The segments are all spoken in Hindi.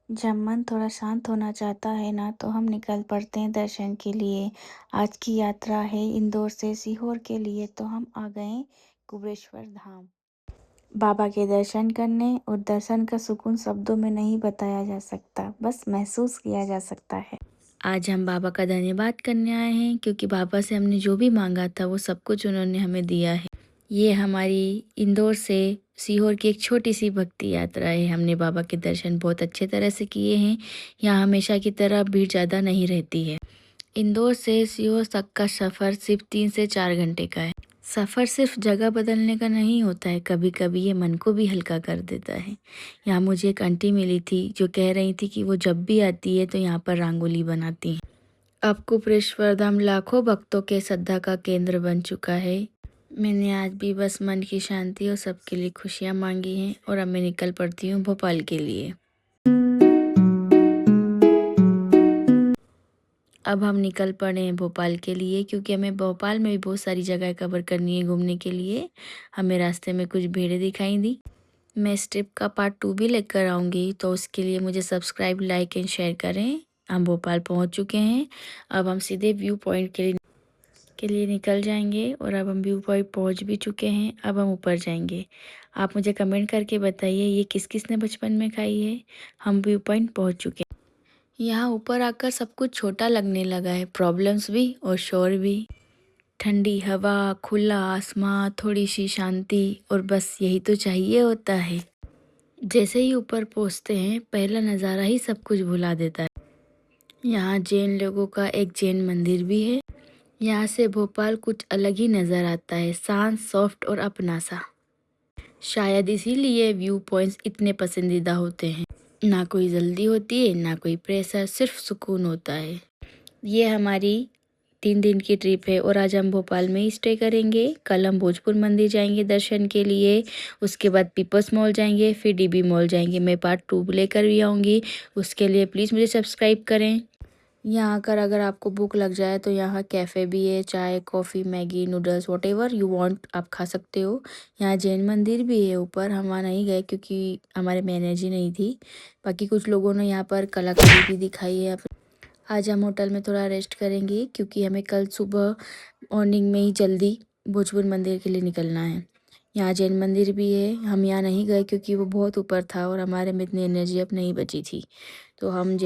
जब मन थोड़ा शांत होना चाहता है ना तो हम निकल पड़ते हैं दर्शन के लिए। आज की यात्रा है इंदौर से सीहोर के लिए, तो हम आ गए कुबेश्वर धाम बाबा के दर्शन करने। और दर्शन का सुकून शब्दों में नहीं बताया जा सकता, बस महसूस किया जा सकता है। आज हम बाबा का धन्यवाद करने आए हैं, क्योंकि बाबा से हमने जो भी मांगा था वो सब कुछ उन्होंने हमें दिया है। ये हमारी इंदौर से सीहोर की एक छोटी सी भक्ति यात्रा है। हमने बाबा के दर्शन बहुत अच्छे तरह से किए हैं। यहाँ हमेशा की तरह भीड़ ज़्यादा नहीं रहती है। इंदौर से सीहोर तक का सफ़र सिर्फ 3 से 4 घंटे का है। सफ़र सिर्फ जगह बदलने का नहीं होता है, कभी कभी ये मन को भी हल्का कर देता है। यहाँ मुझे एक आंटी मिली थी जो कह रही थी कि वो जब भी आती है तो यहाँ पर रंगोली बनाती हैं। अब कुबेश्वर धाम लाखों भक्तों के श्रद्धा का केंद्र बन चुका है। मैंने आज भी बस मन की शांति और सबके लिए खुशियाँ मांगी हैं, और अब मैं निकल पड़ती हूँ भोपाल के लिए। अब हम निकल पड़े हैं भोपाल के लिए, क्योंकि हमें भोपाल में भी बहुत सारी जगह कवर करनी है घूमने के लिए। हमें रास्ते में कुछ भीड़ें दिखाई दी। मैं इस ट्रिप का पार्ट 2 भी लेकर आऊँगी, तो उसके लिए मुझे सब्सक्राइब, लाइक एंड शेयर करें। हम भोपाल पहुँच चुके हैं। अब हम सीधे व्यू पॉइंट के लिए निकल जाएंगे, और अब हम व्यू पॉइंट पहुँच भी चुके हैं। अब हम ऊपर जाएंगे। आप मुझे कमेंट करके बताइए ये किस किस ने बचपन में खाई है। हम व्यू पॉइंट पहुँच चुके हैं। यहाँ ऊपर आकर सब कुछ छोटा लगने लगा है, प्रॉब्लम्स भी और शोर भी। ठंडी हवा, खुला आसमां, थोड़ी सी शांति, और बस यही तो चाहिए होता है। जैसे ही ऊपर पहुँचते हैं पहला नज़ारा ही सब कुछ भुला देता है। यहाँ जैन लोगों का एक जैन मंदिर भी है। यहाँ से भोपाल कुछ अलग ही नज़र आता है, शांत, सॉफ्ट और अपना सा। शायद इसीलिए व्यू पॉइंट्स इतने पसंदीदा होते हैं। ना कोई जल्दी होती है, ना कोई प्रेशर, सिर्फ सुकून होता है। ये हमारी 3 दिन की ट्रिप है, और आज हम भोपाल में ही स्टे करेंगे। कल हम भोजपुर मंदिर जाएंगे दर्शन के लिए। उसके बाद पीपल्स मॉल जाएंगे, फिर डीबी मॉल जाएंगे। मैं पार्ट 2 लेकर भी आऊँगी। उसके लिए प्लीज़ मुझे सब्सक्राइब करें। यहाँ आकर अगर आपको भूख लग जाए तो यहाँ कैफ़े भी है, चाय, coffee, Maggi, noodles, whatever you want आप खा सकते हो। यहाँ जैन मंदिर भी है ऊपर, हम वहाँ नहीं गए क्योंकि हमारे में एनर्जी नहीं थी। बाकी कुछ लोगों ने यहाँ पर कलाकारी भी दिखाई है। आज हम होटल में थोड़ा रेस्ट करेंगे, क्योंकि हमें कल सुबह मॉर्निंग में ही जल्दी भोजपुर मंदिर के लिए निकलना है। यहाँ जैन मंदिर भी है, हम यहाँ नहीं गए क्योंकि वो बहुत ऊपर था और हमारे में इतनी एनर्जी अब नहीं बची थी। तो हम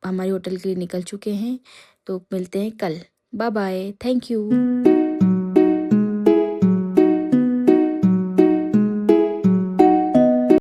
हमारी होटल के लिए निकल चुके हैं। तो मिलते हैं कल। Bye bye, thank you.